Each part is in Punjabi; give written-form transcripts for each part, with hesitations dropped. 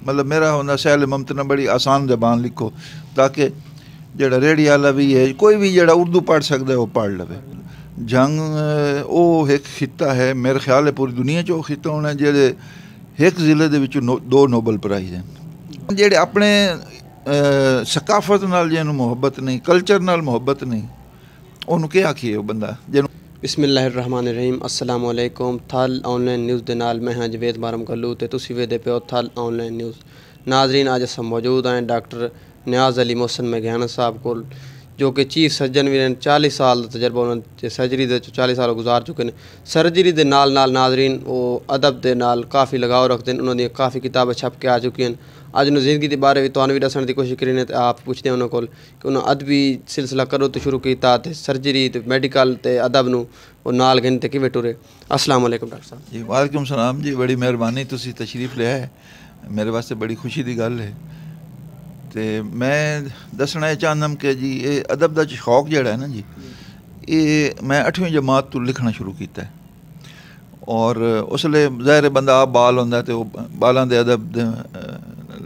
مطلب میرا ہونا سہل ممتنا بڑی آسان زبان لکھو تاکہ جڑا ریڑھی والا بھی ہے کوئی بھی جڑا اردو پڑھ سکتا ہے وہ پڑھ لے. جنگ وہ ایک خطہ ہے میرے خیال ہے پوری دنیا چ وہ خطہ ہونا جہے ایک ضلع دے وچوں 2 نوبل پرائز ہیں. جڑے اپنے ثقافت نال جنوں محبت نہیں کلچر نال محبت نہیں انہوں کیا آکھیے وہ بندہ جنوں. بسم اللہ الرحمن الرحیم. السلام علیکم. تھل آن لائن نیوز دے نال میں ہاں جوید بارم گلو تے تسی ویدے پیو تھل آن لائن نیوز. ناظرین اج اساں موجود ہیں ڈاکٹر نیاز علی محسن میگھیانا صاحب کول جو کہ چیف سرجن بھی ہیں. 40 سال کا تجربہ انہوں نے سرجری دے 40 سال گزار چکے ہیں. سرجری دے نال ناظرین وہ ادب دے نال کافی لگاؤ رکھتے ہیں. انہوں نے کافی کتابیں چھپ کے آ چکی ہیں. اج انہوں زندگی کے بارے بھی تانوں بھی دسن کی کوشش کریں تے آپ پوچھتے ہیں انہوں کو کہ انہوں ادبی سلسلہ کرو تو شروع کیتا تے سرجری تے میڈیکل تے ادب نو وہ نال گن تے کیویں ٹرے. السلام علیکم ڈاکٹر صاحب. جی وعلیکم السلام جی. بڑی مہربانی تسی تشریف لیا ہے میرے واسطے بڑی خوشی دی گل ہے. تے میں دسنا یہ چاہنا کہ جی یہ ادب دا شوق جڑا ہے نا جی یہ میں 8ویں جماعت تو لکھنا شروع کیتا ہے. اور اس لیے ظاہر بندہ آپ بال ہوندا تے وہ بالاں دے ادب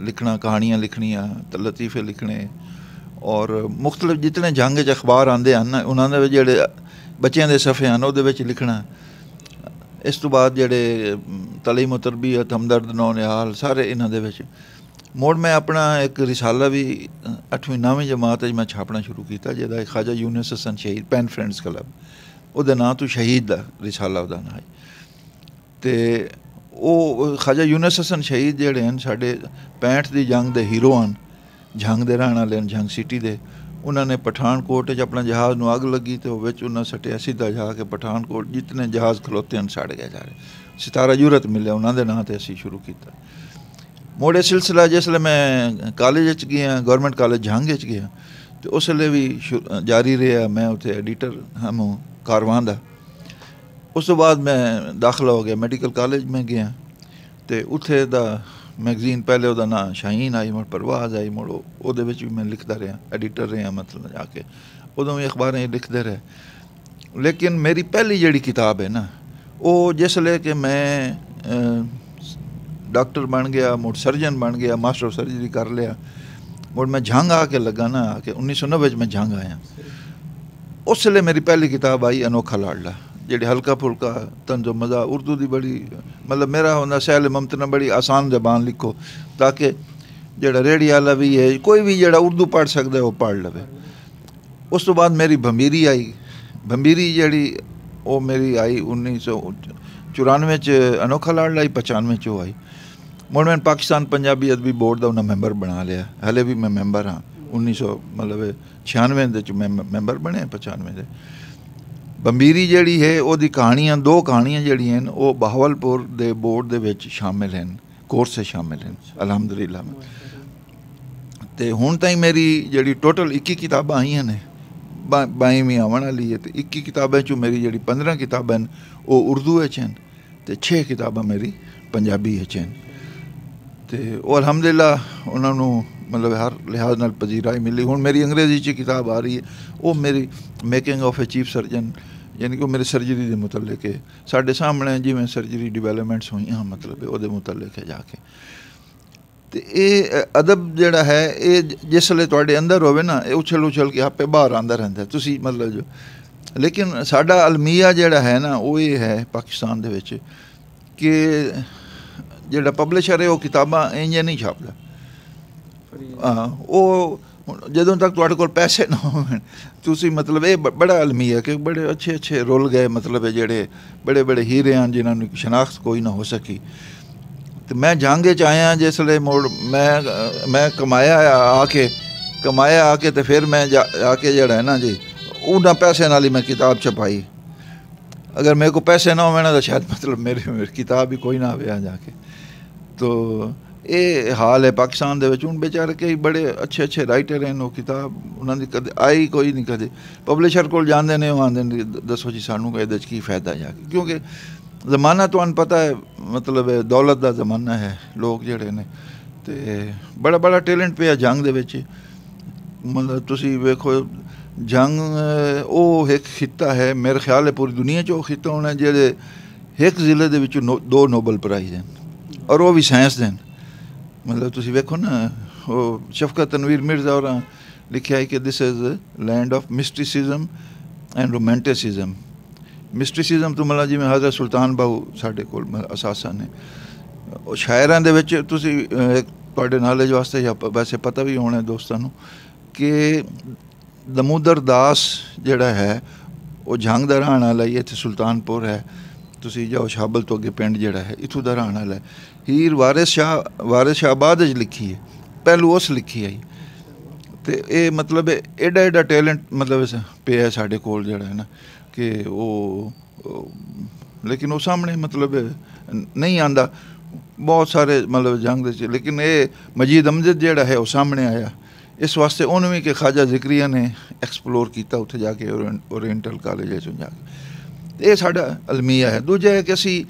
لکھنا کہانیاں لکھنیاں لطیفے لکھنے اور مختلف جتنے جنگ چ اخبار آندے ہیں نا انہاں دے جڑے بچیاں دے صفحے ہیں وہ لکھنا. اس تو بعد جڑے تعلیم و تربیت ہمدرد نونہال سارے انہاں دے وچ موڑ میں اپنا ایک رسالہ بھی 8ویں 9ویں جماعت میں چھاپنا شروع کیتا جہدا ایک خواجہ یونس حسن شہید پین فرینڈز کلب وہ نام تو شہید دا رسالہ وہ نام ہے. تے وہ خواجہ یونس حسن شہید جڑے ہیں ساڈے 65 دی جنگ دے ہیرو ہیں جنگ دے رہن والے جنگ سٹی دے. انہوں نے پٹھان کوٹ اپنا جہاز نو اگ لگی تو وچ انہاں سٹیا سیدھا جا کے پٹھان کوٹ جتنے جہاز کھلوتے ہیں ساڑ گئے جا رہے. ستارہ جرت ملے انہوں دے نام تے اسی شروع کیتا. موڑے سلسلہ جسلے میں کالج گیا گورنمنٹ کالج جہانگ گیا تو اس لیے بھی جاری رہا. میں اتنے ایڈیٹر ہم کاروان دا. اس تو بعد میں داخلہ ہو گیا میڈیکل کالج میں گیا تو اتھے دا میگزین پہلے وہ نام شاہین آئی مڑ پرواز آئی مڑ وہ بھی میں لکھتا رہا ایڈیٹر رہا مطلب جا کے ادوں بھی اخباریں لکھتے رہے. لیکن میری پہلی جڑی کتاب ہے نا وہ جس لے کہ میں ڈاکٹر بن گیا مڑ سرجن بن گیا ماسٹر آف سرجری کر لیا مڑ میں جھنگ آ کے لگا نا آ کے 1990 میں جھنگ آیا. اس لیے میری پہلی کتاب آئی انوکھا لاڈلا جڑی ہلکا پھلکا طنز و مزہ اردو دی بڑی مطلب میرا ہونا سہل ممتنا بڑی آسان زبان لکھو تاکہ جڑا ریڑھی والا بھی ہے کوئی بھی جڑا اردو پڑھ سکتا ہے وہ پڑھ لے. اس تو بعد میری بھمبیری آئی. بھمبیری جڑی وہ میری آئی 1994 انوکھا لاڈلا آئی 95 وہ آئی. مڑ میں پاکستان پنجابی ادبی بورڈ دا انہیں ممبر بنا لیا. ہلے بھی میں ممبر ہاں 1996 میں ممبر بنے 95 دے. بمبیری جڑی ہے وہ دی کہانیاں 2 کہانیاں جڑی ہیں وہ بہاولپور دے بورڈ دے وچ شامل ہیں کورس سے شامل ہیں الحمدللہ. تے ہن تائیں میری جڑی ٹوٹل 21 کتاباں آئیاں نے 22ویں آون والی ہے. تے 21 کتاباں چوں میری جڑی 15 کتاباں وہ اردو وچ ہیں تے 6 کتاباں میری پنجابی وچ ہیں. تے وہ الحمدللہ انہوں نے مطلب ہر لحاظ نال پذیرائی ملی. ہن میری انگریزی چ کتاب آ رہی ہے وہ میری making of a chief surgeon یعنی کہ میرے سرجری دے متعلق ہے. ساڈے سامنے جی میں سرجری ڈیولپمنٹس ہوئی ہیں مطلب وہ دے متعلق ہے جا کے. تے یہ ادب جڑا ہے یہ جسلے تواڈے اندر ہوئے نا یہ اچھل کے آپے باہر آندا رہندا ہے تسی مطلب جو. لیکن ساڈا المیہ جڑا ہے نا وہ یہ ہے پاکستان دے وچ کہ جڑا پبلشر ہے وہ کتاباں انجے نہیں چھاپدا. ہاں وہ جدوں تک تواڈے کول پیسے نہ ہون تسی مطلب یہ بڑا المیہ ہے کہ بڑے اچھے رول گئے مطلب جڑے بڑے ہیرے ہیں جنہاں نوں شناخت کوئی نہ ہو سکی. تو میں جانگے چاہیا جس لئے موڑ میں کمایا آ کے تو پھر میں آ کے جڑا ہے نا جی انہاں پیسے نال ہی میں کتاب چھپائی. اگر میرے کو پیسے نہ ہوئے نا تو شاید مطلب میری کتاب ہی کوئی نہ آ جا کے. تو یہ حال ہے پاکستان دے وچ. ہن بیچارے کئی بڑے اچھے رائٹر ہیں وہ کتاب انہاں دی کدے آئی کوئی نہیں کدے پبلشر کول جاندے نے وہ آندے دسو جی سانوں کا یہ کی فائدہ جا کے. کیونکہ زمانہ تمہیں پتہ ہے مطلب دولت دا زمانہ ہے. لوگ جڑے نے تے بڑا ٹیلنٹ پیا جنگ دے وچ. مطلب تسی ویکھو جنگ وہ ایک خطہ ہے میرے خیال ہے پوری دنیا چ وہ خطہ ہونا جہے ایک ضلع دے وچوں 2 نوبل پرائز ہیں اور وہ بھی سائنس دیں. ਮਤਲਬ ਤੁਸੀਂ ਵੇਖੋ ਨਾ ਉਹ ਸ਼ਫਕਤ ਤਨਵੀਰ ਮਿਰਜ਼ਾ ਹੋਰਾਂ ਲਿਖਿਆ ਹੈ ਕਿ this is land of mysticism and romanticism. Mysticism ਤੋਂ ਮਤਲਬ ਜਿਵੇਂ ਹਜ਼ਰਤ ਸੁਲਤਾਨ ਬਾਹੂ ਸਾਡੇ ਕੋਲ ਅਸਾਸਾਂ ਨੇ, ਉਹ ਸ਼ਾਇਰਾਂ ਦੇ ਵਿੱਚ ਤੁਸੀਂ ਤੁਹਾਡੇ ਨਾਲੇਜ ਵਾਸਤੇ ਜਾਂ ਵੈਸੇ ਪਤਾ ਵੀ ਹੋਣਾ ਦੋਸਤਾਂ ਨੂੰ ਕਿ ਦਮੋਦਰ ਦਾਸ ਜਿਹੜਾ ਹੈ ਉਹ ਜੰਗ ਦਾ ਰਹਿਣ ਵਾਲਾ ਹੀ, ਇੱਥੇ ਸੁਲਤਾਨਪੁਰ ਹੈ, ਤੁਸੀਂ ਜਾਓ ਸ਼ਾਬਲ ਤੋਂ ਅੱਗੇ ਪਿੰਡ ਜਿਹੜਾ ਹੈ ਇੱਥੋਂ ਦਾ ਰਹਿਣ ਵਾਲਾ ਹੈ। ਹੀਰ ਵਾਰਿਸ ਸ਼ਾਹ ਬਾਅਦ 'ਚ ਲਿਖੀ ਹੈ, ਪਹਿਲੂ ਉਸ ਲਿਖੀ ਆਈ। ਅਤੇ ਇਹ ਮਤਲਬ ਐਡਾ ਟੈਲੈਂਟ ਮਤਲਬ ਪਿਆ ਸਾਡੇ ਕੋਲ ਜਿਹੜਾ ਹੈ ਨਾ ਕਿ ਉਹ ਲੇਕਿਨ ਉਹ ਸਾਹਮਣੇ ਮਤਲਬ ਨਹੀਂ ਆਉਂਦਾ ਬਹੁਤ ਸਾਰੇ ਮਤਲਬ ਜੰਗ ਦੇ 'ਚ। ਲੇਕਿਨ ਇਹ ਮਜੀਦ ਅਮਜਦ ਜਿਹੜਾ ਹੈ ਉਹ ਸਾਹਮਣੇ ਆਇਆ, ਇਸ ਵਾਸਤੇ ਉਹਨੂੰ ਵੀ ਕਿ ਖਾਜਾ ਜ਼ਿਕਰੀਆ ਨੇ ਐਕਸਪਲੋਰ ਕੀਤਾ ਉੱਥੇ ਜਾ ਕੇ ਓਰੀਐਂਟਲ ਕਾਲਜ 'ਚੋਂ ਜਾ ਕੇ। ਇਹ ਸਾਡਾ ਅਲਮੀਆ ਹੈ। ਦੂਜਾ ਹੈ ਕਿ ਅਸੀਂ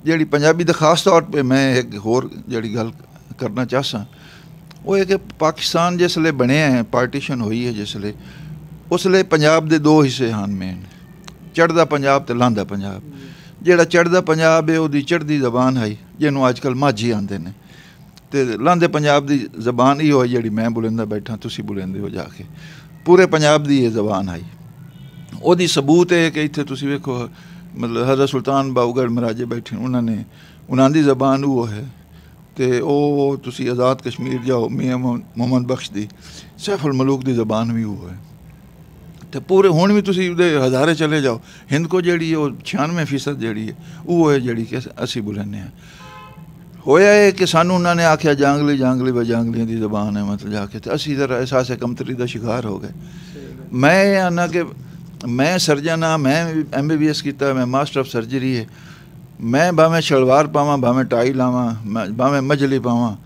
ਜਿਹੜੀ ਪੰਜਾਬੀ ਦਾ ਖਾਸ ਤੌਰ 'ਤੇ ਮੈਂ ਇੱਕ ਹੋਰ ਜਿਹੜੀ ਗੱਲ ਕਰਨਾ ਚਾਹਸਾਂ ਉਹ ਹੈ ਕਿ ਪਾਕਿਸਤਾਨ ਜਿਸਲੇ ਬਣਿਆ ਹੈ, ਪਾਰਟੀਸ਼ਨ ਹੋਈ ਹੈ ਜਿਸਲੇ, ਉਸਲੇ ਪੰਜਾਬ ਦੇ ਦੋ ਹਿੱਸੇ ਹਨ ਮੇਨ, ਚੜ੍ਹਦਾ ਪੰਜਾਬ ਅਤੇ ਲਾਂਦਾ ਪੰਜਾਬ। ਜਿਹੜਾ ਚੜ੍ਹਦਾ ਪੰਜਾਬ ਹੈ ਉਹਦੀ ਚੜ੍ਹਦੀ ਜ਼ਬਾਨ ਹੈ ਜਿਹਨੂੰ ਅੱਜ ਕੱਲ੍ਹ ਮਾਝੀ ਆਉਂਦੇ ਨੇ, ਅਤੇ ਲਾਂਦੇ ਪੰਜਾਬ ਦੀ ਜ਼ਬਾਨ ਇਹੋ ਹੈ ਜਿਹੜੀ ਮੈਂ ਬੋਲਦਾ ਬੈਠਾ, ਤੁਸੀਂ ਬੋਲਦੇ ਹੋ ਜਾ ਕੇ। ਪੂਰੇ ਪੰਜਾਬ ਦੀ ਇਹ ਜ਼ਬਾਨ ਹੈ। ਉਹਦੀ ਸਬੂਤ ਹੈ ਕਿ ਇੱਥੇ ਤੁਸੀਂ ਵੇਖੋ ਮਤਲਬ ਹਜ਼ਰਤ ਸੁਲਤਾਨ ਬਾਹੂਗੜ੍ਹ ਮਹਾਰਾਜੇ ਬੈਠੇ ਉਹਨਾਂ ਦੀ ਜ਼ਬਾਨ ਉਹ ਹੈ। ਅਤੇ ਉਹ ਤੁਸੀਂ ਆਜ਼ਾਦ ਕਸ਼ਮੀਰ ਜਾਓ, ਮੀਆਂ ਮੁਹੰਮਦ ਬਖਸ਼ ਦੀ ਸੈਫ ਉਲ ਮਲੂਕ ਦੀ ਜ਼ਬਾਨ ਵੀ ਉਹ ਹੈ। ਅਤੇ ਪੂਰੇ ਹੁਣ ਵੀ ਤੁਸੀਂ ਉਹਦੇ ਹਜ਼ਾਰੇ ਚਲੇ ਜਾਓ, ਹਿੰਦ ਕੋ ਜਿਹੜੀ ਉਹ 96% ਜਿਹੜੀ ਹੈ ਉਹ ਹੈ ਜਿਹੜੀ ਕਿ ਅਸੀਂ ਬੋਲਦੇ ਹਾਂ। ਹੋਇਆ ਇਹ ਕਿ ਸਾਨੂੰ ਉਹਨਾਂ ਨੇ ਆਖਿਆ ਜਾਂਗਲੀ ਬਜਾਂਗਲੀਆਂ ਦੀ ਜ਼ਬਾਨ ਹੈ ਮਤਲਬ ਜਾ ਕੇ, ਅਤੇ ਅਸੀਂ ਜ਼ਰਾ ਅਹਿਸਾਸ ਕਮਤਰੀ ਦਾ ਸ਼ਿਕਾਰ ਹੋ ਗਏ। ਮੈਂ ਇਹ ਆਨਾ ਕਿ ਮੈਂ ਸਰਜਨ ਹਾਂ, ਮੈਂ MBBS ਕੀਤਾ, ਮੈਂ ਮਾਸਟਰ ਆਫ ਸਰਜਰੀ ਹੈ, ਮੈਂ ਭਾਵੇਂ ਸ਼ਲਵਾਰ ਪਾਵਾਂ, ਭਾਵੇਂ ਟਾਈ ਲਾਵਾਂ, ਭਾਵੇਂ ਮਜਲੀ ਪਾਵਾਂ,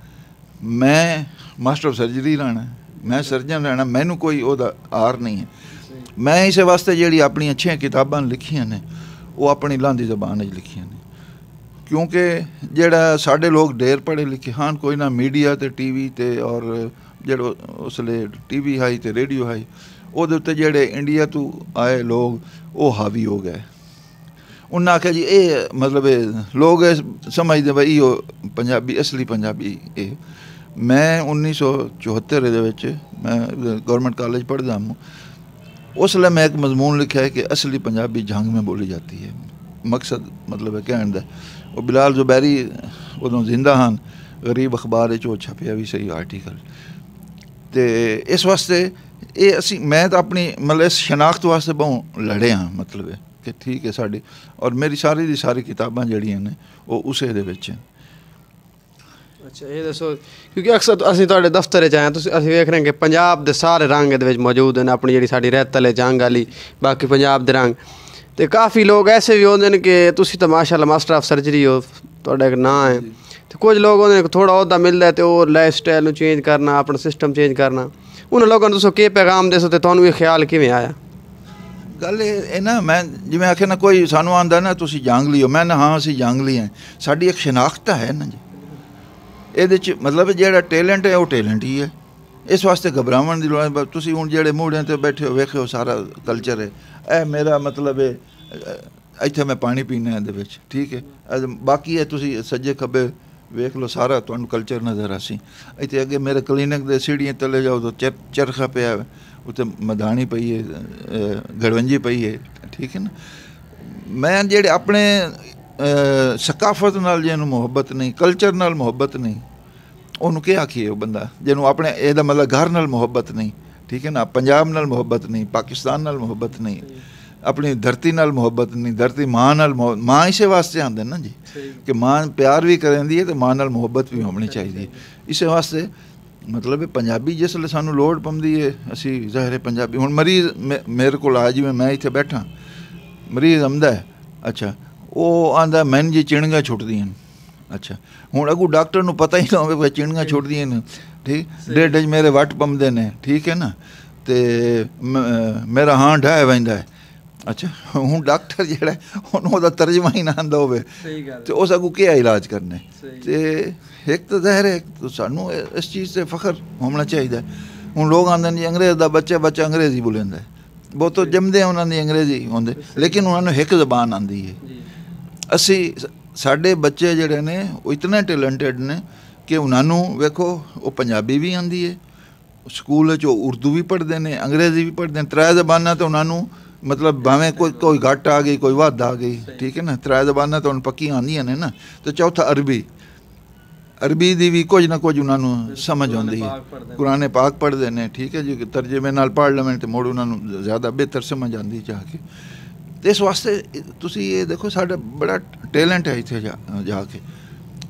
ਮੈਂ ਮਾਸਟਰ ਆਫ ਸਰਜਰੀ ਰਹਿਣਾ, ਮੈਂ ਸਰਜਨ ਰਹਿਣਾ, ਮੈਨੂੰ ਕੋਈ ਉਹਦਾ ਆਰ ਨਹੀਂ ਹੈ। ਮੈਂ ਇਸੇ ਵਾਸਤੇ ਜਿਹੜੀ ਆਪਣੀਆਂ ਅੱਛੀਆਂ ਕਿਤਾਬਾਂ ਲਿਖੀਆਂ ਨੇ ਉਹ ਆਪਣੀ ਲਾਂਦੀ ਜ਼ਬਾਨ 'ਚ ਲਿਖੀਆਂ ਨੇ, ਕਿਉਂਕਿ ਜਿਹੜਾ ਸਾਡੇ ਲੋਕ ਢੇਰ ਪੜ੍ਹੇ ਲਿਖੇ ਹਨ, ਕੋਈ ਨਾ ਮੀਡੀਆ ਅਤੇ TV 'ਤੇ ਔਰ ਜਿਹੜਾ ਉਸਲੇ TV ਹੈ ਅਤੇ ਰੇਡੀਓ ਹੈ ਉਹਦੇ ਉੱਤੇ ਜਿਹੜੇ ਇੰਡੀਆ ਤੋਂ ਆਏ ਲੋਕ ਉਹ ਹਾਵੀ ਹੋ ਗਏ। ਉਹਨਾਂ ਆਖਿਆ ਜੀ ਇਹ ਮਤਲਬ ਲੋਕ ਸਮਝਦੇ ਬਈ ਉਹ ਪੰਜਾਬੀ ਅਸਲੀ ਪੰਜਾਬੀ ਇਹ। ਮੈਂ 1974 ਦੇ ਵਿੱਚ ਮੈਂ ਗੌਰਮੈਂਟ ਕਾਲਜ ਪੜ੍ਹਦਾ ਹਾਂ, ਉਸ ਲਈ ਮੈਂ ਇੱਕ ਮਜ਼ਮੂਨ ਲਿਖਿਆ ਹੈ ਕਿ ਅਸਲੀ ਪੰਜਾਬੀ ਜੰਗ में बोली जाती है। ਮਕਸਦ ਮਤਲਬ ਹੈ ਕਹਿਣ ਦਾ ਉਹ ਬਿਲਾਲ ਜ਼ੁਬੈਰੀ ਉਦੋਂ ਜ਼ਿੰਦਾ ਹਨ, ਗਰੀਬ ਅਖਬਾਰ ਵਿੱਚ ਉਹ ਛਪਿਆ ਵੀ ਸਹੀ ਆਰਟੀਕਲ। ਅਤੇ ਇਸ ਵਾਸਤੇ ਇਹ ਅਸੀਂ ਮੈਂ ਤਾਂ ਆਪਣੀ ਮਤਲਬ ਇਸ ਸ਼ਨਾਖਤ ਵਾਸਤੇ ਬਹੁਤ ਲੜੇ ਹਾਂ, ਮਤਲਬ ਹੈ ਕਿ ਠੀਕ ਹੈ ਸਾਡੀ ਔਰ ਮੇਰੀ ਸਾਰੀ ਦੀ ਸਾਰੀ ਕਿਤਾਬਾਂ ਜਿਹੜੀਆਂ ਨੇ ਉਹ ਉਸੇ ਦੇ ਵਿੱਚ। ਅੱਛਾ ਇਹ ਦੱਸੋ, ਕਿਉਂਕਿ ਅਕਸਰ ਅਸੀਂ ਤੁਹਾਡੇ ਦਫ਼ਤਰ 'ਚ ਆਏ ਅਸੀਂ ਵੇਖ ਰਹੇ ਹਾਂ ਕਿ ਪੰਜਾਬ ਦੇ ਸਾਰੇ ਰੰਗ ਇਹਦੇ ਵਿੱਚ ਮੌਜੂਦ ਨੇ, ਆਪਣੀ ਜਿਹੜੀ ਸਾਡੀ ਰੈਤਲ ਹੈ ਜੰਗ ਵਾਲੀ, ਬਾਕੀ ਪੰਜਾਬ ਦੇ ਰੰਗ। ਅਤੇ ਕਾਫੀ ਲੋਕ ਐਸੇ ਵੀ ਹੁੰਦੇ ਨੇ ਕਿ ਤੁਸੀਂ ਤਾਂ ਮਾਸ਼ਾਅੱਲਾ ਮਾਸਟਰ ਆਫ ਸਰਜਰੀ ਹੋ, ਤੁਹਾਡਾ ਇੱਕ ਨਾਂ ਹੈ, ਅਤੇ ਕੁਝ ਲੋਕ ਹੁੰਦੇ ਨੇ ਥੋੜ੍ਹਾ ਅਹੁਦਾ ਮਿਲਦਾ ਅਤੇ ਉਹ ਲਾਈਫ ਸਟਾਈਲ ਨੂੰ ਚੇਂਜ ਕਰਨਾ, ਆਪਣਾ ਸਿਸਟਮ ਚੇਂਜ ਕਰਨਾ। ਉਹਨਾਂ ਲੋਕਾਂ ਨੂੰ ਦੱਸੋ ਕੀ ਪੈਗਾਮ ਦੇ ਸੋ ਅਤੇ ਤੁਹਾਨੂੰ ਇਹ ਖਿਆਲ ਕਿਵੇਂ ਆਇਆ? ਗੱਲ ਇਹ ਨਾ ਮੈਂ ਜਿਵੇਂ ਆਖਿਆ ਨਾ ਕੋਈ ਸਾਨੂੰ ਆਉਂਦਾ ਨਾ ਤੁਸੀਂ ਜੰਗਲੀ ਹੋ, ਮੈਂ ਨਾ ਹਾਂ ਅਸੀਂ ਜੰਗਲੀ ਹਾਂ, ਸਾਡੀ ਇੱਕ ਸ਼ਨਾਖਤ ਹੈ ਨਾ ਜੀ ਇਹਦੇ 'ਚ। ਮਤਲਬ ਜਿਹੜਾ ਟੈਲੈਂਟ ਹੈ ਉਹ ਟੈਲੈਂਟ ਹੀ ਹੈ, ਇਸ ਵਾਸਤੇ ਘਬਰਾਉਣ ਦੀ ਲੋੜ। ਤੁਸੀਂ ਹੁਣ ਜਿਹੜੇ ਮੂਹੜਿਆਂ 'ਤੇ ਬੈਠੇ ਹੋ ਵੇਖਿਓ ਸਾਰਾ ਕਲਚਰ ਹੈ, ਇਹ ਮੇਰਾ ਮਤਲਬ ਹੈ ਇੱਥੇ ਮੈਂ ਪਾਣੀ ਪੀਣਾ ਇਹਦੇ ਵਿੱਚ, ਠੀਕ ਹੈ। ਬਾਕੀ ਹੈ ਤੁਸੀਂ ਸੱਜੇ ਖੱਬੇ ਵੇਖ ਲਓ ਸਾਰਾ ਤੁਹਾਨੂੰ ਕਲਚਰ ਨਜ਼ਰ ਆਸੀ। ਇੱਥੇ ਅੱਗੇ ਮੇਰੇ ਕਲੀਨਿਕ ਦੇ ਸੀੜੀਆਂ ਤਲੇ ਜਾਓ ਤਾਂ ਚਰਖਾ ਪਿਆ, ਉੱਤੇ ਮਧਾਣੀ ਪਈ ਹੈ, ਗੜਵੰਜੀ ਪਈ ਹੈ, ਠੀਕ ਹੈ ਨਾ। ਮੈਂ ਜਿਹੜੇ ਆਪਣੇ ਸਕਾਫਤ ਨਾਲ ਜਿਹਨੂੰ ਮੁਹੱਬਤ ਨਹੀਂ, ਕਲਚਰ ਨਾਲ ਮੁਹੱਬਤ ਨਹੀਂ, ਉਹਨੂੰ ਕੀ ਆਖੀਏ ਉਹ ਬੰਦਾ ਜਿਹਨੂੰ ਆਪਣੇ ਇਹਦਾ ਮਤਲਬ ਘਰ ਨਾਲ ਮੁਹੱਬਤ ਨਹੀਂ, ਠੀਕ ਹੈ ਨਾ, ਪੰਜਾਬ ਨਾਲ ਮੁਹੱਬਤ ਨਹੀਂ, ਪਾਕਿਸਤਾਨ ਨਾਲ ਮੁਹੱਬਤ ਨਹੀਂ, ਆਪਣੀ ਧਰਤੀ ਨਾਲ ਮੁਹੱਬਤ ਨਹੀਂ, ਧਰਤੀ ਮਾਂ ਨਾਲ ਮਾਂ ਇਸੇ ਵਾਸਤੇ ਆਉਂਦੇ ਨਾ ਜੀ ਕਿ ਮਾਂ ਪਿਆਰ ਵੀ ਕਰਦੀ ਹੈ ਅਤੇ ਮਾਂ ਨਾਲ ਮੁਹੱਬਤ ਵੀ ਹੋਣੀ ਚਾਹੀਦੀ ਹੈ। ਇਸੇ ਵਾਸਤੇ ਮਤਲਬ ਪੰਜਾਬੀ ਜਿਸ ਵੇਲੇ ਸਾਨੂੰ ਲੋੜ ਪੈਂਦੀ ਹੈ ਅਸੀਂ ਜ਼ਾਹਿਰ ਪੰਜਾਬੀ। ਹੁਣ ਮਰੀਜ਼ ਮੇਰੇ ਕੋਲ ਆ, ਜਿਵੇਂ ਮੈਂ ਇੱਥੇ ਬੈਠਾ, ਮਰੀਜ਼ ਆਉਂਦਾ ਹੈ, ਅੱਛਾ ਉਹ ਆਉਂਦਾ ਮੈਨੂੰ ਜੀ ਚਿਣੀਆਂ ਛੁੱਟਦੀਆਂ ਨੇ, ਅੱਛਾ ਹੁਣ ਅੱਗੋਂ ਡਾਕਟਰ ਨੂੰ ਪਤਾ ਹੀ ਨਾ ਹੋਵੇ ਕੋਈ ਚਿਣੀਆਂ ਛੁੱਟਦੀਆਂ ਨੇ, ਠੀਕ, ਢਿੱਡ 'ਚ ਮੇਰੇ ਵੱਟ ਪੰਮਦੇ ਨੇ, ਠੀਕ ਹੈ ਨਾ, ਅਤੇ ਮੇਰਾ ਹਾਂ ਢਾਹ ਪੈਂਦਾ ਹੈ। ਅੱਛਾ ਹੁਣ ਡਾਕਟਰ ਜਿਹੜਾ ਹੁਣ ਉਹਦਾ ਤਰਜਮਾ ਹੀ ਨਾ ਆਉਂਦਾ ਹੋਵੇ ਅਤੇ ਉਸ ਅੱਗੋਂ ਕੀ ਇਲਾਜ ਕਰਨਾ। ਅਤੇ ਇੱਕ ਤਾਂ ਜ਼ਾਹਿਰ ਹੈ ਸਾਨੂੰ ਇਸ ਚੀਜ਼ 'ਤੇ ਫਖਰ ਹੋਣਾ ਚਾਹੀਦਾ। ਹੁਣ ਲੋਕ ਆਉਂਦੇ ਨੇ ਜੀ ਅੰਗਰੇਜ਼ ਦਾ ਬੱਚਾ ਅੰਗਰੇਜ਼ੀ ਬੋਲਦਾ, ਬਹੁਤ ਜੰਮਦੇ ਉਹਨਾਂ ਦੀ ਅੰਗਰੇਜ਼ੀ ਹੁੰਦੇ, ਲੇਕਿਨ ਉਹਨਾਂ ਨੂੰ ਇੱਕ ਜ਼ਬਾਨ ਆਉਂਦੀ ਹੈ। ਅਸੀਂ ਸਾਡੇ ਬੱਚੇ ਜਿਹੜੇ ਨੇ ਉਹ ਇਤਨੇ ਟੈਲੈਂਟਡ ਨੇ ਕਿ ਉਹਨਾਂ ਨੂੰ ਵੇਖੋ ਉਹ ਪੰਜਾਬੀ ਵੀ ਆਉਂਦੀ ਹੈ, ਸਕੂਲ ਵਿੱਚ ਉਹ ਉਰਦੂ ਵੀ ਪੜ੍ਹਦੇ ਨੇ, ਅੰਗਰੇਜ਼ੀ ਵੀ ਪੜ੍ਹਦੇ ਨੇ, 3 ਜ਼ਬਾਨਾਂ ਤਾਂ ਉਹਨਾਂ ਨੂੰ ਮਤਲਬ ਭਾਵੇਂ ਕੋਈ ਘੱਟ ਆ ਗਈ, ਕੋਈ ਵੱਧ ਆ ਗਈ, ਠੀਕ ਹੈ ਨਾ, 3 ਜ਼ਬਾਨਾਂ ਤਾਂ ਹੁਣ ਪੱਕੀਆਂ ਆਉਂਦੀਆਂ ਨੇ ਨਾ। ਤੇ ਚੌਥਾ ਅਰਬੀ ਦੀ ਵੀ ਕੁਝ ਨਾ ਕੁਝ ਉਹਨਾਂ ਨੂੰ ਸਮਝ ਆਉਂਦੀ ਹੈ, ਕੁਰਾਨ ਪਾਕ ਪੜ੍ਹਦੇ ਨੇ, ਠੀਕ ਹੈ ਜੀ, ਤਰਜਮੇ ਨਾਲ ਪੜ੍ਹ ਲਵੇਂ ਤੇ ਮੁੜ ਉਹਨਾਂ ਨੂੰ ਜ਼ਿਆਦਾ ਬਿਹਤਰ ਸਮਝ ਆਉਂਦੀ ਜਾ ਕੇ। ਤੇ ਇਸ ਵਾਸਤੇ ਤੁਸੀਂ ਇਹ ਦੇਖੋ ਸਾਡਾ ਬੜਾ ਟੈਲੈਂਟ ਹੈ ਇੱਥੇ ਜਾ ਕੇ।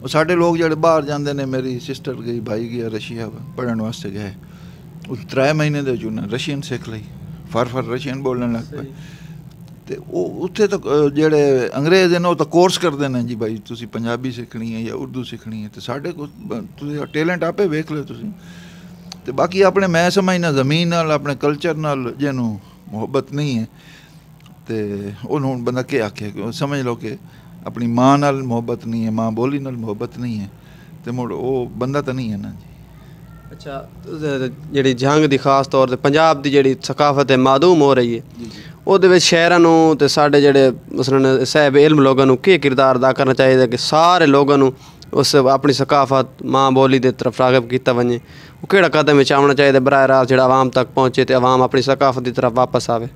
ਉਹ ਸਾਡੇ ਲੋਕ ਜਿਹੜੇ ਬਾਹਰ ਜਾਂਦੇ ਨੇ, ਮੇਰੀ ਸਿਸਟਰ ਗਈ, ਭਾਈ ਗਿਆ ਰਸ਼ੀਆ ਪੜ੍ਹਨ ਵਾਸਤੇ ਗਏ, ਉਹ 3 ਮਹੀਨੇ ਦੇ ਵਿੱਚ ਉਹਨਾਂ ਰਸ਼ੀਅਨ ਸਿੱਖ ਲਈ, ਫਰ ਰਸ਼ੀਅਨ ਬੋਲਣ ਲੱਗ ਪਏ। ਤੇ ਉਹ ਉੱਥੇ ਤਾਂ ਜਿਹੜੇ ਅੰਗਰੇਜ਼ ਨੇ ਉਹ ਤਾਂ ਕੋਰਸ ਕਰਦੇ ਨੇ ਜੀ, ਭਾਈ ਤੁਸੀਂ ਪੰਜਾਬੀ ਸਿੱਖਣੀ ਹੈ ਜਾਂ ਉਰਦੂ ਸਿੱਖਣੀ ਹੈ। ਤੇ ਸਾਡੇ ਕੋਲ ਤੁਸੀਂ ਟੈਲੈਂਟ ਆਪੇ ਵੇਖ ਲਿਓ ਤੁਸੀਂ। ਤੇ ਬਾਕੀ ਆਪਣੇ ਮੈਂ ਸਮਝਣਾ ਜ਼ਮੀਨ ਨਾਲ, ਆਪਣੇ ਕਲਚਰ ਨਾਲ ਜਿਹਨੂੰ ਮੁਹੱਬਤ ਨਹੀਂ ਹੈ, ਤੇ ਉਹਨੂੰ ਬੰਦਾ ਕੀ ਆਖੇ, ਸਮਝ ਲਓ ਕਿ ਆਪਣੀ ਮਾਂ ਨਾਲ ਮੁਹੱਬਤ ਨਹੀਂ ਹੈ, ਮਾਂ ਬੋਲੀ ਨਾਲ ਮੁਹੱਬਤ ਨਹੀਂ ਹੈ, ਤੇ ਮੁੜ ਉਹ ਬੰਦਾ ਤਾਂ ਨਹੀਂ ਹੈ ਨਾ ਜੀ। ਅੱਛਾ, ਜਿਹੜੀ ਜੰਗ ਦੀ ਖਾਸ ਤੌਰ 'ਤੇ ਪੰਜਾਬ ਦੀ ਜਿਹੜੀ ਸਕਾਫਤ ਹੈ ਮਾਦੂਮ ਹੋ ਰਹੀ ਹੈ, ਉਹਦੇ ਵਿੱਚ ਸ਼ਹਿਰਾਂ ਨੂੰ ਤੇ ਸਾਡੇ ਜਿਹੜੇ ਮਸਲਨ ਸਾਹਿਬ ਇਲਮ ਲੋਕਾਂ ਨੂੰ ਕੀ ਕਿਰਦਾਰ ਅਦਾ ਕਰਨਾ ਚਾਹੀਦਾ ਕਿ ਸਾਰੇ ਲੋਕਾਂ ਨੂੰ ਉਸ ਆਪਣੀ ਸਕਾਫਤ ਮਾਂ ਬੋਲੀ ਦੇ ਤਰਫ ਰਾਗਬ ਕੀਤਾ ਵञे? ਉਹ ਕਿਹੜਾ ਕਦਮ ਵਿੱਚ ਆਉਣਾ ਚਾਹੀਦਾ ਬਰਾਹ ਰਾस्त ਜਿਹੜਾ ਆਵਾਮ ਤੱਕ ਪਹੁੰਚੇ ਤੇ ਆਵਾਮ ਆਪਣੀ ਸਕਾਫਤ ਦੀ ਤਰਫ ਵਾਪਸ ਆਵੇ?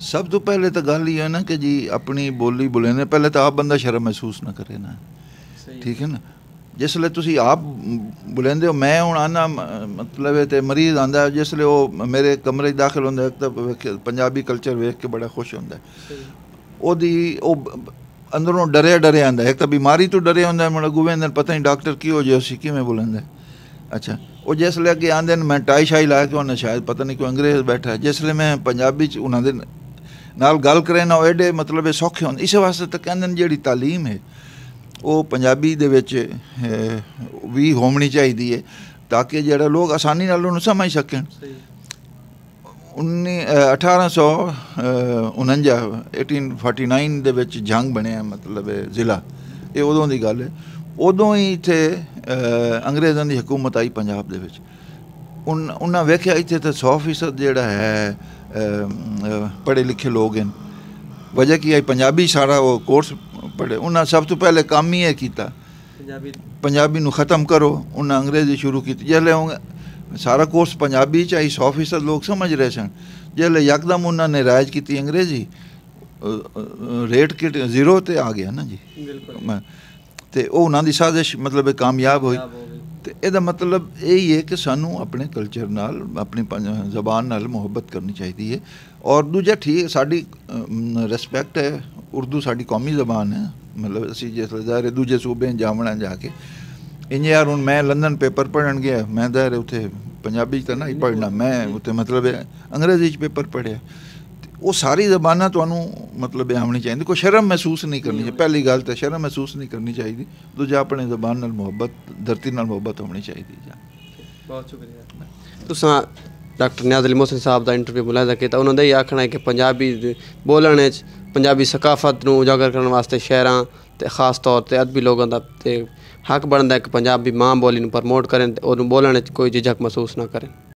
ਸਭ ਤੋਂ ਪਹਿਲੇ ਤਾਂ ਗੱਲ ਇਹ ਹੈ ਨਾ ਕਿ ਜੀ ਆਪਣੀ ਬੋਲੀ ਬੋਲਣੇ ਪਹਿਲੇ ਤਾਂ ਆਪ ਬੰਦਾ ਸ਼ਰਮ ਮਹਿਸੂਸ ਨਾ ਕਰੇ ਨਾ, ਠੀਕ ਹੈ ਨਾ। ਜਿਸਲੇ ਤੁਸੀਂ ਆਪ ਬੁਲੰਦੇ ਹੋ, ਮੈਂ ਹੁਣ ਆਨਾ ਮਤਲਬ ਤੇ ਮਰੀਜ਼ ਆਂਦਾ, ਜਿਸਲੇ ਉਹ ਮੇਰੇ ਕਮਰੇ 'ਚ ਦਾਖਲ ਹੁੰਦਾ ਤਾਂ ਪੰਜਾਬੀ ਕਲਚਰ ਵੇਖ ਕੇ ਬੜਾ ਖੁਸ਼ ਹੁੰਦਾ, ਉਹਦੀ ਉਹ ਅੰਦਰੋਂ ਡਰਿਆ ਆਂਦਾ, ਇੱਕ ਤਾਂ ਬਿਮਾਰੀ ਤੋਂ ਡਰਿਆ ਹੁੰਦਾ, ਮੈਨੂੰ ਗੁਵੇਂ ਅੰਦਰ ਪਤਾ ਨਹੀਂ ਡਾਕਟਰ ਕੀ ਹੋ ਜਾਏ ਅਸੀਂ ਕਿਵੇਂ ਬੁਲੰਦਾ। ਅੱਛਾ, ਉਹ ਜਿਸਲੇ ਅੱਗੇ ਆਂਦੇ ਨੇ ਮੈਂ ਟਾਈ ਸ਼ਾਈ ਲਾ ਕੇ ਉਹਨੇ ਸ਼ਾਇਦ ਪਤਾ ਨਹੀਂ ਕੋਈ ਅੰਗਰੇਜ਼ ਬੈਠਾ, ਜਿਸਲੇ ਮੈਂ ਪੰਜਾਬੀ 'ਚ ਉਹਨਾਂ ਦੇ ਨਾਲ ਗੱਲ ਕਰੇ ਨਾ ਉਹ ਐਡੇ ਮਤਲਬ ਸੌਖੇ ਹੁੰਦੇ। ਇਸੇ ਵਾਸਤੇ ਤਾਂ ਕਹਿੰਦੇ ਨੇ ਜਿਹੜੀ ਤਾਲੀਮ ਹੈ ਉਹ ਪੰਜਾਬੀ ਦੇ ਵਿੱਚ ਵੀ ਹੋਣੀ ਚਾਹੀਦੀ ਹੈ ਤਾਂ ਕਿ ਜਿਹੜੇ ਲੋਕ ਆਸਾਨੀ ਨਾਲ ਉਹਨੂੰ ਸਮਝ ਸਕਣ। 1849 ਦੇ ਵਿੱਚ ਜੰਗ ਬਣਿਆ ਮਤਲਬ ਜ਼ਿਲ੍ਹਾ, ਇਹ ਉਦੋਂ ਦੀ ਗੱਲ ਹੈ। ਉਦੋਂ ਹੀ ਇੱਥੇ ਅੰਗਰੇਜ਼ਾਂ ਦੀ ਹਕੂਮਤ ਆਈ ਪੰਜਾਬ ਦੇ ਵਿੱਚ। ਉਹਨਾਂ ਵੇਖਿਆ ਇੱਥੇ ਤਾਂ 100% ਜਿਹੜਾ ਹੈ ਪੜ੍ਹੇ ਲਿਖੇ ਲੋਕ ਹਨ। ਵਜ੍ਹਾ ਕੀ ਆਈ, ਪੰਜਾਬੀ ਸਾਰਾ ਉਹ ਕੋਰਸ ਪੜ੍ਹੇ। ਉਹਨਾਂ ਸਭ ਤੋਂ ਪਹਿਲੇ ਕੰਮ ਹੀ ਇਹ ਕੀਤਾ ਪੰਜਾਬੀ ਨੂੰ ਖ਼ਤਮ ਕਰੋ। ਉਹਨਾਂ ਅੰਗਰੇਜ਼ੀ ਸ਼ੁਰੂ ਕੀਤੀ। ਜਿਸਲੇ ਸਾਰਾ ਕੋਰਸ ਪੰਜਾਬੀ 'ਚ ਆਈ, 100% ਲੋਕ ਸਮਝ ਰਹੇ ਸਨ। ਜਿਸਲੇ ਯਕਦਮ ਉਹਨਾਂ ਨੇ ਰਾਜ ਕੀਤੀ ਅੰਗਰੇਜ਼ੀ, ਰੇਟ ਕਿਟ 0 ਤੇ ਆ ਗਿਆ ਨਾ ਜੀ। ਤੇ ਉਹ ਉਹਨਾਂ ਦੀ ਸਾਜ਼ਿਸ਼ ਮਤਲਬ ਕਾਮਯਾਬ ਹੋਈ। ਤੇ ਇਹਦਾ ਮਤਲਬ ਇਹ ਹੀ ਹੈ ਕਿ ਸਾਨੂੰ ਆਪਣੇ ਕਲਚਰ ਨਾਲ, ਆਪਣੀ ਜ਼ਬਾਨ ਨਾਲ ਮੁਹੱਬਤ ਕਰਨੀ ਚਾਹੀਦੀ ਹੈ। ਔਰ ਦੂਜਾ ਠੀਕ ਸਾਡੀ ਰਿਸਪੈਕਟ ਹੈ, ਉਰਦੂ ਸਾਡੀ ਕੌਮੀ ਜ਼ਬਾਨ ਹੈ। ਮਤਲਬ ਅਸੀਂ ਜਿਸ ਜ਼ਾਹਿਰ ਦੂਜੇ ਸੂਬੇ ਜਾਵਣਾ ਜਾ ਕੇ ਇੰਜ ਯਾਰ ਹੁਣ ਮੈਂ ਲੰਦਨ ਪੇਪਰ ਪੜ੍ਹਨ ਗਿਆ, ਮੈਂ ਜ਼ਾਹਿਰ ਉੱਥੇ ਪੰਜਾਬੀ 'ਚ ਤਾਂ ਨਹੀਂ ਪੜ੍ਹਨਾ, ਮੈਂ ਉੱਥੇ ਮਤਲਬ ਅੰਗਰੇਜ਼ੀ 'ਚ ਪੇਪਰ ਪੜ੍ਹਿਆ। ਉਹ ਸਾਰੀ ਜ਼ਬਾਨਾਂ ਤੁਹਾਨੂੰ ਮਤਲਬ ਆਉਣੀ ਚਾਹੀਦੀ, ਕੋਈ ਸ਼ਰਮ ਮਹਿਸੂਸ ਨਹੀਂ ਕਰਨੀ ਚਾਹੀਦੀ। ਪਹਿਲੀ ਗੱਲ ਤਾਂ ਸ਼ਰਮ ਮਹਿਸੂਸ ਨਹੀਂ ਕਰਨੀ ਚਾਹੀਦੀ। ਦੂਜਾ ਆਪਣੇ ਜ਼ਬਾਨ ਨਾਲ ਮੁਹੱਬਤ, ਧਰਤੀ ਨਾਲ ਮੁਹੱਬਤ ਹੋਣੀ ਚਾਹੀਦੀ। ਬਹੁਤ ਸ਼ੁਕਰੀਆ। ਤੁਸੀਂ ਡਾਕਟਰ ਨਿਆਜ਼ ਅਲੀ ਮੋਹਸਿਨ ਸਾਹਿਬ ਦਾ ਇੰਟਰਵਿਊ ਮੁਲਾਜ਼ਾ ਕੀਤਾ। ਉਹਨਾਂ ਦਾ ਇਹ ਆਖਣਾ ਹੈ ਕਿ ਪੰਜਾਬੀ ਬੋਲਣ ਵਿੱਚ, ਪੰਜਾਬੀ ਸਕਾਫਤ ਨੂੰ ਉਜਾਗਰ ਕਰਨ ਵਾਸਤੇ ਸ਼ਹਿਰਾਂ ਤੇ ਖਾਸ ਤੌਰ 'ਤੇ ਅਦਬੀ ਲੋਕਾਂ ਦਾ ਤੇ ਹੱਕ ਬਣਦਾ ਹੈ ਕਿ ਪੰਜਾਬੀ ਮਾਂ ਬੋਲੀ ਨੂੰ ਪ੍ਰਮੋਟ ਕਰਨ ਤੇ ਉਹਨੂੰ ਬੋਲਣ ਵਿੱਚ ਕੋਈ ਝਿਜਕ ਮਹਿਸੂਸ ਨਾ ਕਰਨ।